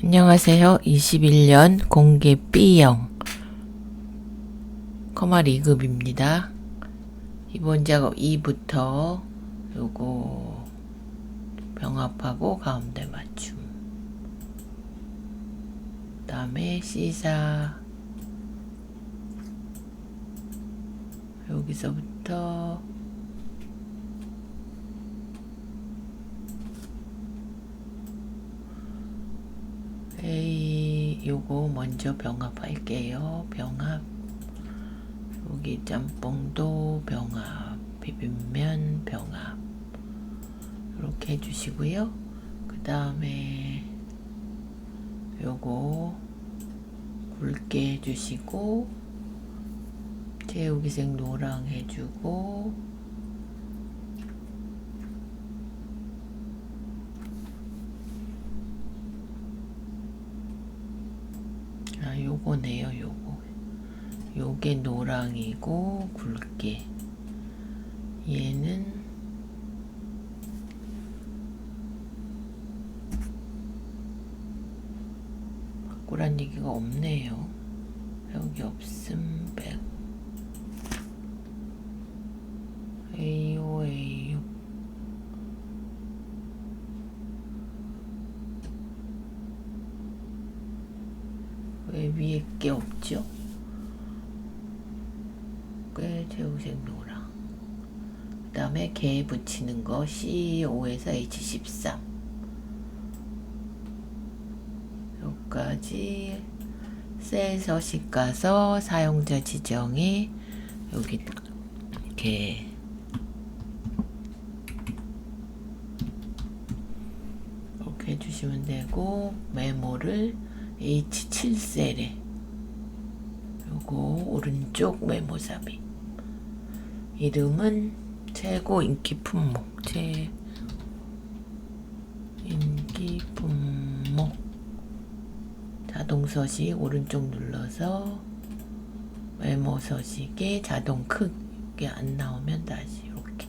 안녕하세요. 21년 공개 B형 커마 2급입니다. 기본 작업 2부터 요거 병합하고 가운데 맞춤, 그 다음에 C사 여기서부터 A 요거 먼저 병합할게요. 병합, 여기 짬뽕도 병합, 비빔면 병합 이렇게 해주시고요. 그 다음에 요거 굵게 해주시고 제우기색 노랑 해주고 요거네요. 요게 노랑이고 굵게, 얘는 바꾸란 얘기가 없네요. 여기 없음 백 AO 왜 위에 게 없죠? 꽤 제우색 노랑, 그 다음에 개 붙이는 거 C5에서 H13 여기까지 셀 서식 가서 사용자 지정에 여기 이렇게 이렇게 해주시면 되고, 메모를 H7셀에 요거 오른쪽 메모 삽입, 이름은 최고 인기 품목, 인기 품목, 자동 서식 오른쪽 눌러서 메모 서식에 자동 크게 안 나오면 다시 이렇게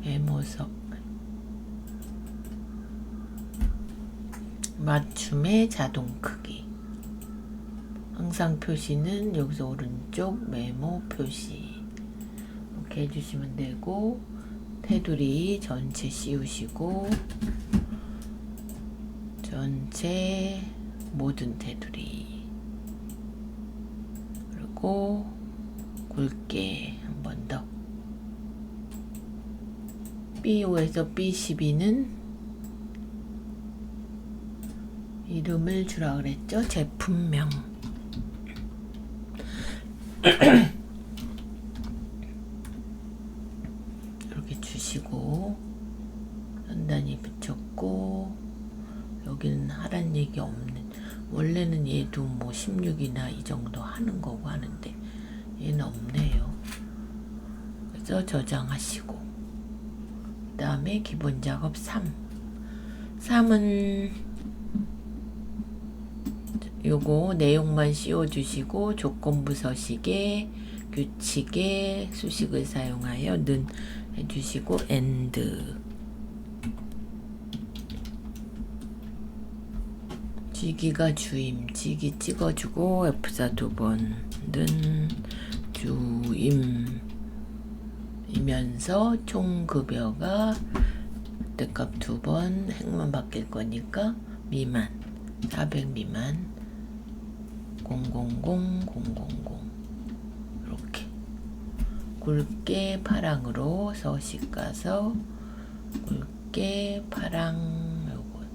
메모석 맞춤의 자동 크기, 항상 표시는 여기서 오른쪽 메모 표시 이렇게 해주시면 되고, 테두리 전체 씌우시고 전체 모든 테두리, 그리고 굵게 한 번 더. B5에서 B12는 이름을 주라 그랬죠? 제품명 이렇게 주시고, 단단히 붙였고, 여기는 하란 얘기 없는, 원래는 얘도 뭐 16이나 이 정도 하는 거고 하는데 얘는 없네요. 그래서 저장하시고, 그 다음에 기본 작업 3은 요거 내용만 씌워주시고, 조건부 서식에 규칙에 수식을 사용하여 는 해주시고, and 지기가 주임, 지기 찍어주고 F4 2번 는 주임이면서 총급여가 그때값 2번, 행만 바뀔 거니까 미만 400 미만 000 이렇게 굵게 파랑으로 서식 가서 굵게 파랑 요거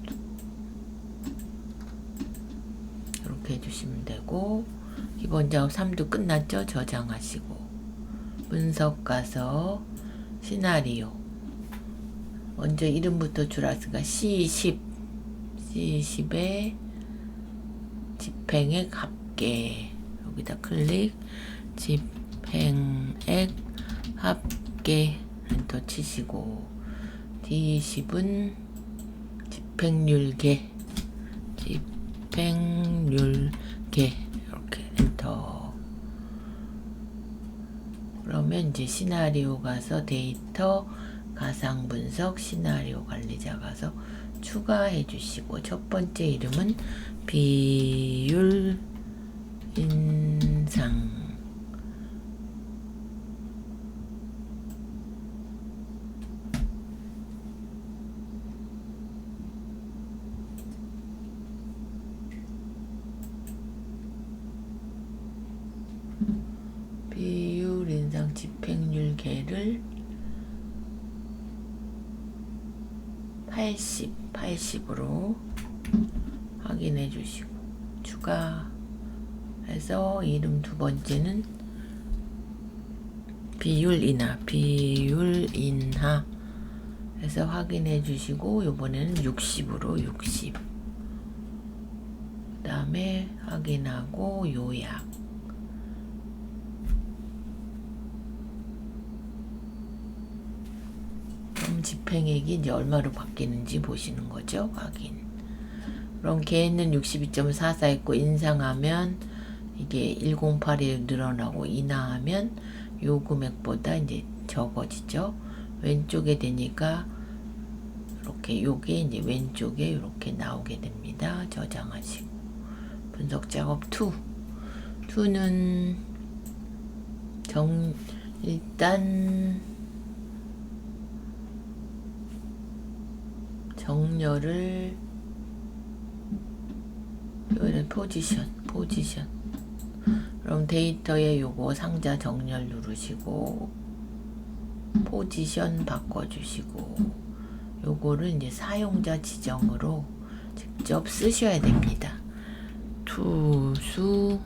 이렇게 해주시면 되고, 기본 작업 3도 끝났죠? 저장하시고 분석 가서 시나리오 먼저 이름부터 줄았으니까 C10에 집행액 합계, 여기다 클릭, 집행액 합계 엔터 치시고, D10은 집행률계 이렇게 엔터. 그러면 이제 시나리오 가서 데이터 가상 분석 시나리오 관리자 가서 추가해 주시고, 첫 번째 이름은 비율 인상. 비율 인상 집행률 계를 80으로 확인해 주시고, 추가해서 이름 두 번째는 비율 인하 해서 확인해 주시고, 요번에는 60으로 60. 그 다음에 확인하고 요약. 그럼 집행액이 이제 얼마로 바뀌는지 보시는 거죠. 확인. 그럼 걔는 62.44 했고, 인상하면 이게 108이 늘어나고, 인하하면 요 금액보다 이제 적어지죠. 왼쪽에 되니까 이렇게 요게 이제 왼쪽에 이렇게 나오게 됩니다. 저장하시고 분석 작업 2는 일단 정렬을 요는 포지션 그럼 데이터에 요거 상자 정렬 누르시고 포지션 바꿔주시고, 요거를 이제 사용자 지정으로 직접 쓰셔야 됩니다. 투수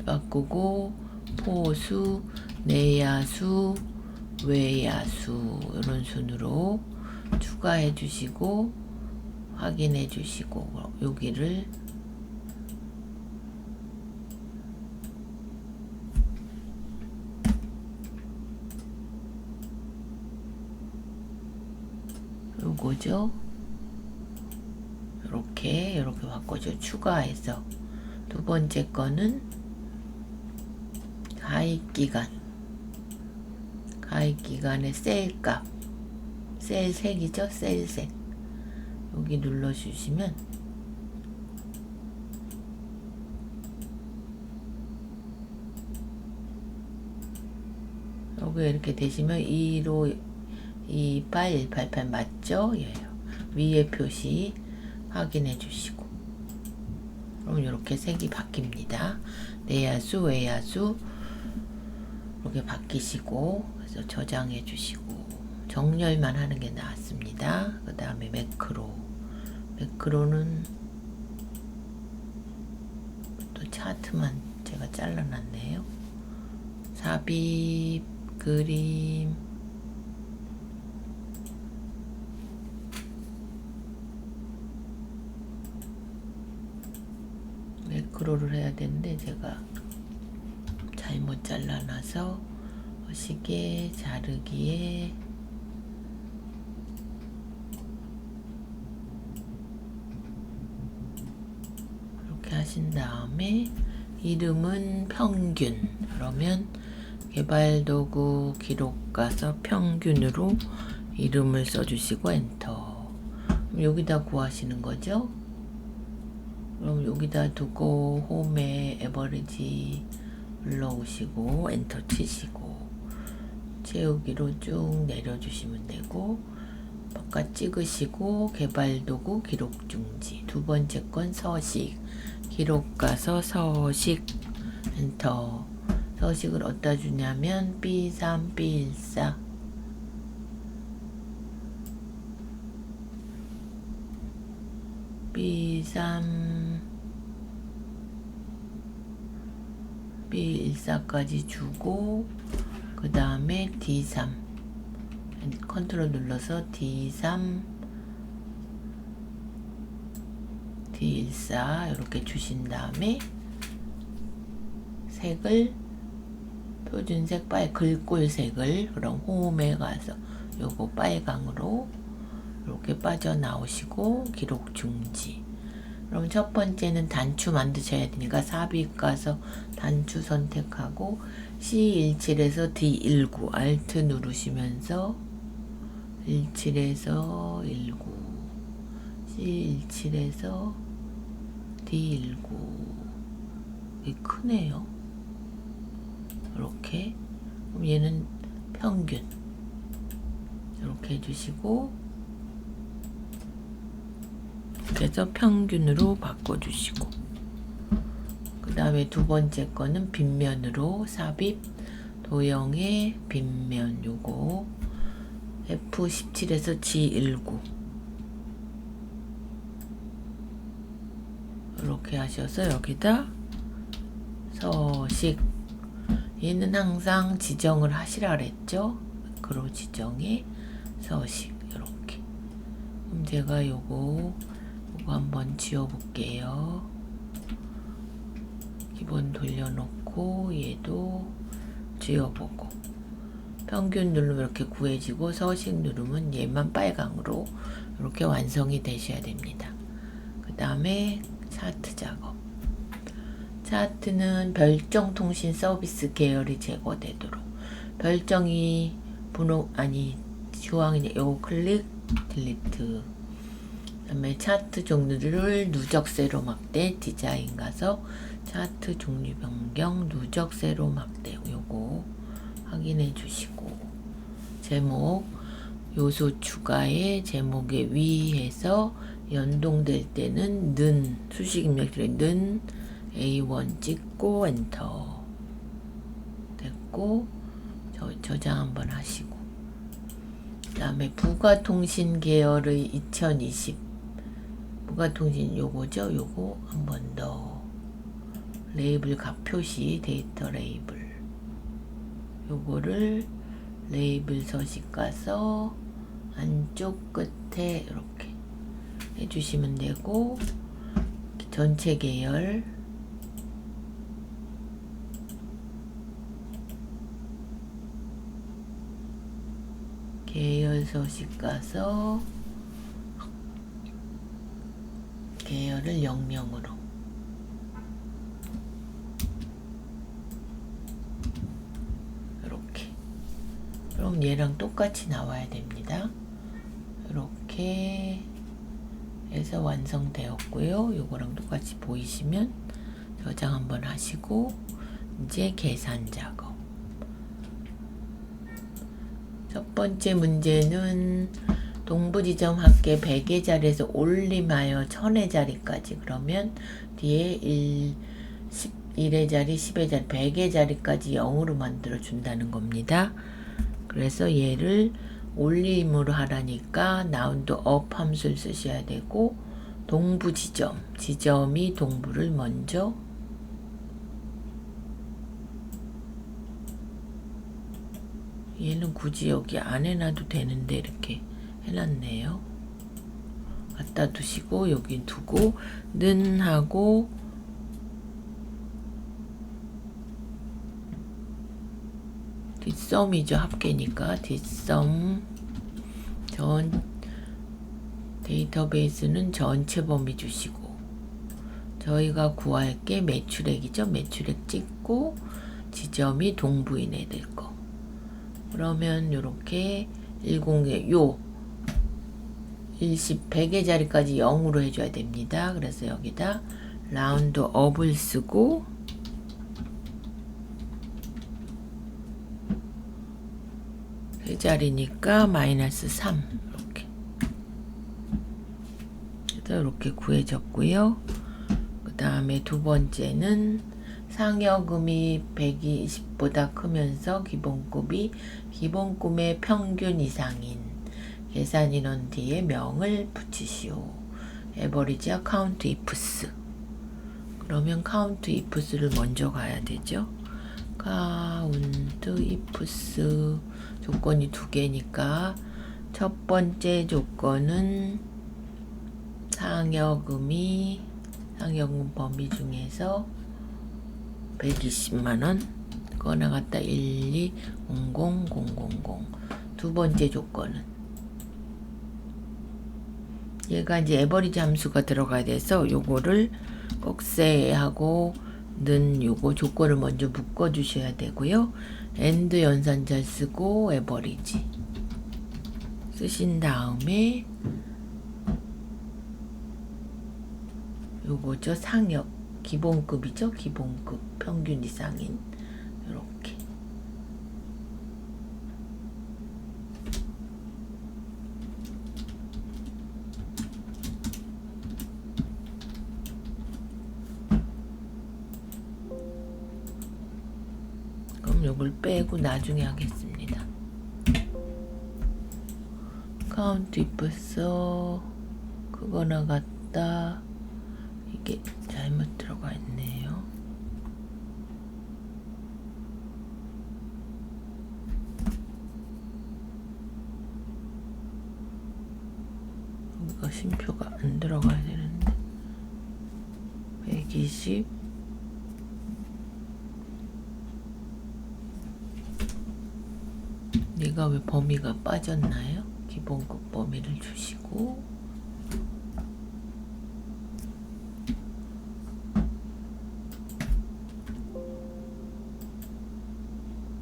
바꾸고 포수, 내야수, 외야수 이런 순으로 추가해 주시고 확인해 주시고, 여기를 요거죠. 이렇게 바꿔줘. 추가해서 두 번째 거는 가입기간의 셀값, 셀색이죠. 셀색 여기 눌러주시면 여기 이렇게 되시면 215, 188 맞죠? 예요. 위에 표시 확인해 주시고, 그럼 이렇게 색이 바뀝니다. 내야수, 외야수 이렇게 바뀌시고, 그래서 저장해 주시고 정렬만 하는 게 나왔습니다. 그 다음에 매크로는 또 차트만 제가 잘라놨네요. 삽입, 그림, 매크로를 해야 되는데 제가 잘못 잘라놔서 시계 자르기에 이렇게 하신 다음에 이름은 평균, 그러면 개발도구 기록 가서 평균으로 이름을 써주시고 엔터. 그럼 여기다 구하시는 거죠. 그럼 여기다 두고 홈에 에버리지 눌러오시고 엔터 치시고 채우기로 쭉 내려주시면 되고, 바깥 찍으시고 개발도구 기록 중지. 두 번째 건 서식, 기록 가서 서식 엔터. 서식을 어디다 주냐면 B3, B14 B3, B14까지 주고, 그 다음에 D3 컨트롤 눌러서 D3, D14 이렇게 주신 다음에 색을 표준색 글꼴색을, 그럼 홈에 가서 요거 빨강으로 이렇게 빠져나오시고 기록 중지. 그럼 첫 번째는 단추 만드셔야 되니까 삽입 가서 단추 선택하고 C17에서 D19 Alt 누르시면서 17에서 19, C17에서 D19. 이게 크네요. 이렇게. 그럼 얘는 평균. 이렇게 해주시고, 그래서 평균으로 바꿔주시고, 그 다음에 두 번째 거는 빗면으로 삽입 도형의 빗면 요거 F17에서 G19 이렇게 하셔서 여기다 서식, 얘는 항상 지정을 하시라 그랬죠. 매크로 지정에 서식 이렇게. 그럼 제가 요거 한번 지워 볼게요. 기본 돌려놓고 얘도 지워보고, 평균 누르면 이렇게 구해지고 서식 누르면 얘만 빨강으로 이렇게 완성이 되셔야 됩니다. 그 다음에 차트 작업. 차트는 별정 통신 서비스 계열이 제거되도록, 별정이 주황이 요거 클릭 딜리트. 그 다음에 차트 종류를 누적 세로 막대 디자인 가서 차트 종류 변경 누적 세로 막대 요거 확인해 주시고, 제목 요소 추가에 제목의 위에서 연동될 때는 는 수식 입력들의 는 A1 찍고 엔터 됐고, 저장 한번 하시고, 그 다음에 부가통신 계열의 2020 부가통신 요거죠. 요거 한 번 더 레이블 각 표시 데이터 레이블 요거를 레이블 서식 가서 안쪽 끝에 이렇게 해주시면 되고, 전체 계열 서식 가서 계열을 00으로 이렇게. 그럼 얘랑 똑같이 나와야 됩니다. 이렇게 해서 완성되었고요. 요거랑 똑같이 보이시면 저장 한번 하시고, 이제 계산 작업. 첫 번째 문제는 동부지점 합계 100의 자리에서 올림하여 1000의 자리까지, 그러면 뒤에 1의 자리, 10의 자리, 100의 자리까지 0으로 만들어 준다는 겁니다. 그래서 얘를 올림으로 하라니까 라운드 업 함수를 쓰셔야 되고, 동부지점, 지점이 동부를 먼저 얘는 굳이 여기 안 해놔도 되는데 이렇게 해놨네요. 갖다 두시고 여기 두고 는 하고 뒷섬이죠. 합계니까 뒷섬 전 데이터베이스는 전체 범위 주시고, 저희가 구할 게 매출액이죠. 매출액 찍고 지점이 동부인 애들 거. 그러면 요렇게 10개 요 100의 자리까지 0으로 해줘야 됩니다. 그래서 여기다 라운드 업을 쓰고 세 자리니까 -3 이렇게. 그래서 이렇게 구해졌고요. 그 다음에 두 번째는 상여금이 120보다 크면서 기본금의 평균 이상인 계산 인원 뒤에 명을 붙이시오. 에버리지와 카운트 이프스. 그러면 카운트 이프스를 먼저 가야 되죠. 카운트 이프스 조건이 두 개니까 첫 번째 조건은 상여금 범위 중에서 120만원 꺼내갔다 1200000. 두 번째 조건은 얘가 이제 에버리지 함수가 들어가야 돼서 요거를 꼭세하고 는 요거 조건을 먼저 묶어 주셔야 되고요. 엔드 연산자 쓰고 에버리지 쓰신 다음에 요거죠. 상역 기본급이죠. 기본급 평균 이상인 이렇게 그럼 요걸 빼고 나중에 하겠습니다. 카운트 이프스 그거 나갔다. 이게 잘못 들어가 있네요. 여기가 쉼표가 안 들어가야 되는데 120 얘가 왜 범위가 빠졌나요? 기본급 범위를 주시고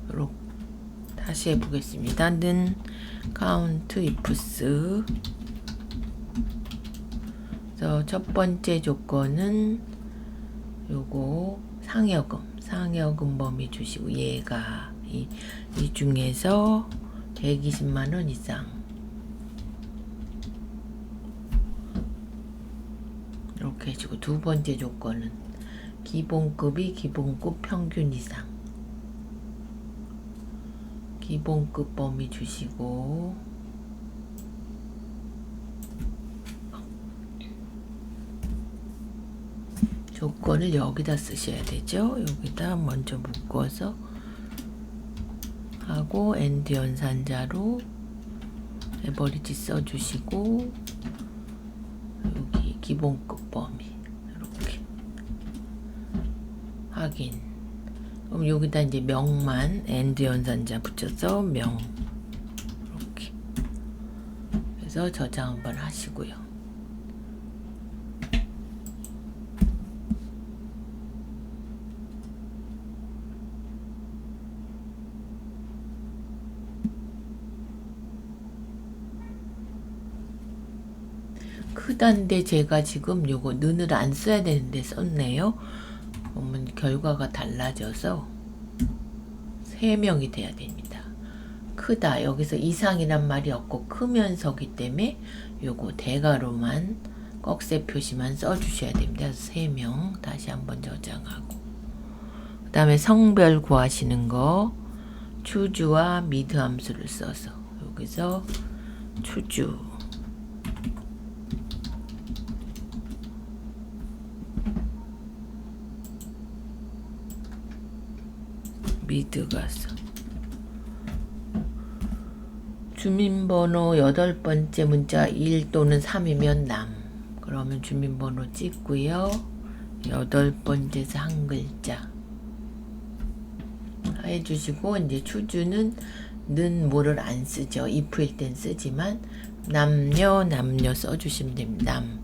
이렇게 다시 해보겠습니다. 는 카운트 ifs 그래서 첫 번째 조건은 요거 상여금 범위 주시고 얘가 이 중에서 120만원 이상 이렇게 해주고 두 번째 조건은 기본급이 기본급 평균 이상 기본급 범위 주시고 조건을 여기다 쓰셔야 되죠. 여기다 먼저 묶어서 하고 엔드 연산자로 에버리지 써주시고 여기 기본급 범위 이렇게 확인. 그럼 여기다 이제 명만 엔드 연산자 붙여서 명 이렇게 해서 저장 한번 하시고요. 크단데 제가 지금 요거 는을 안 써야 되는데 썼네요. 그러면 결과가 달라져서 3명이 돼야 됩니다. 크다 여기서 이상이란 말이 없고 크면서기 때문에 요거 대괄호만 꺽쇠 표시만 써주셔야 됩니다. 3명 다시 한번 저장하고 그 다음에 성별 구하시는 거 추주와 미드 함수를 써서 여기서 추주 미드 가서 주민번호 8번째 문자 1 또는 3이면 남 그러면 주민번호 찍고요. 8번째에서 한 글자 해주시고 이제 추주는 는 뭐를 안 쓰죠. if일 땐 쓰지만 남녀 써주시면 됩니다. 남.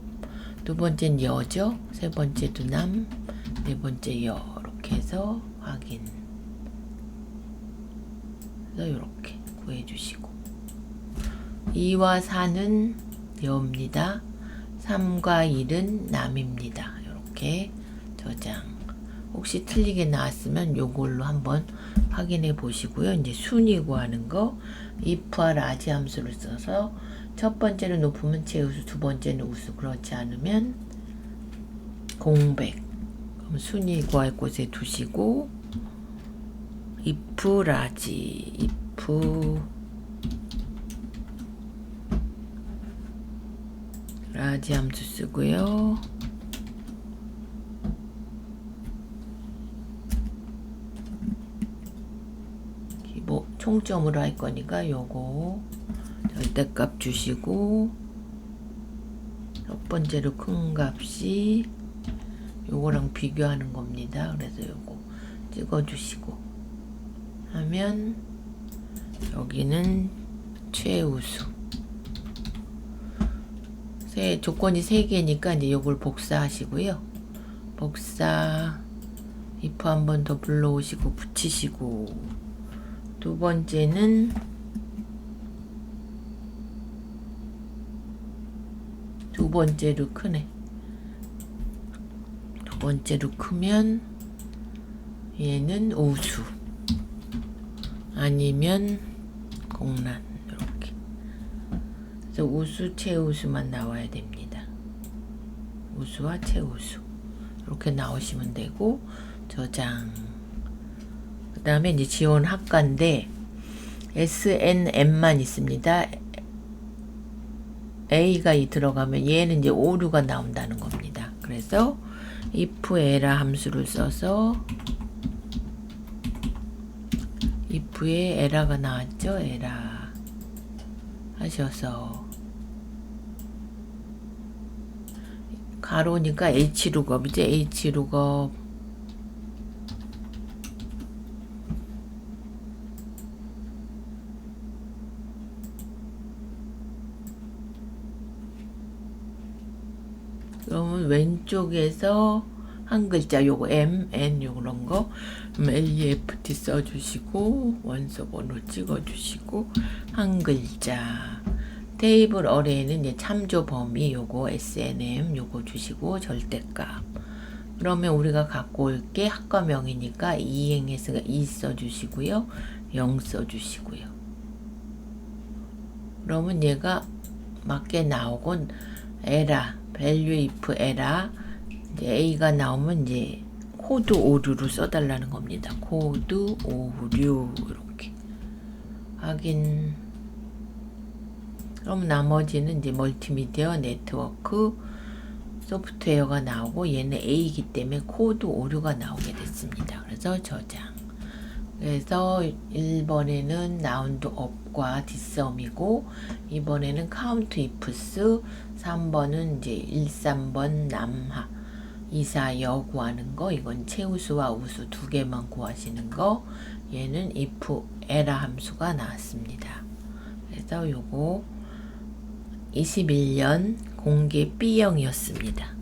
두 번째는 여죠. 세 번째도 남. 네 번째 여 이렇게 해서 확인. 그래서 이렇게 구해주시고 2와 4는 여입니다. 3과 1은 남입니다. 이렇게 저장. 혹시 틀리게 나왔으면 요걸로 한번 확인해 보시고요. 이제 순위 구하는 거 if와 라지 함수를 써서 첫 번째는 높으면 최우수, 두 번째는 우수, 그렇지 않으면 공백. 그럼 순위 구할 곳에 두시고 if 라지 if 라지 함수 쓰고요. 총점으로 할 거니까 요거 절대값 주시고 첫 번째로 큰 값이 요거랑 비교하는 겁니다. 그래서 요거 찍어 주시고 하면 여기는 최우수 조건이 3개니까 이제 요걸 복사하시고요. 복사 if 한 번 더 불러오시고 붙이시고 두 번째는 두 번째로 크네. 두 번째로 크면 얘는 우수 아니면 공란 이렇게. 그래서 우수, 최우수만 나와야 됩니다. 우수와 최우수 이렇게 나오시면 되고 저장. 그 다음에 이제 지원 학과인데 SNM만 있습니다. A가 들어가면 얘는 이제 오류가 나온다는 겁니다. 그래서 if 에라 함수를 써서 if에 에라가 나왔죠. 에라 하셔서 가로니까 h룩업이죠. h룩업 그러면 왼쪽에서 한 글자 요거 M, N 요런 거 LEFT 써주시고 원소 번호 찍어주시고 한 글자 테이블 어레이는 이제 참조 범위 요거 SNM 요거 주시고 절대값. 그러면 우리가 갖고 올 게 학과명이니까 이행해서 2 써주시고요. 0 써주시고요. 그러면 얘가 맞게 나오고 에라 value if 에라 이제 A가 나오면 이제 코드 오류로 써달라는 겁니다. 코드 오류 이렇게 확인. 그럼 나머지는 이제 멀티미디어 네트워크 소프트웨어가 나오고 얘는 A이기 때문에 코드 오류가 나오게 됐습니다. 그래서 저장. 그래서 1번에는 라운드 업과 뒷섬이고 2번에는 카운트 ifs 3번은 이제 1, 3번 남하 2, 4 여 구하는 거. 이건 최우수와 우수 두 개만 구하시는 거. 얘는 if 에라 함수가 나왔습니다. 그래서 요거 21년 공개 B형이었습니다.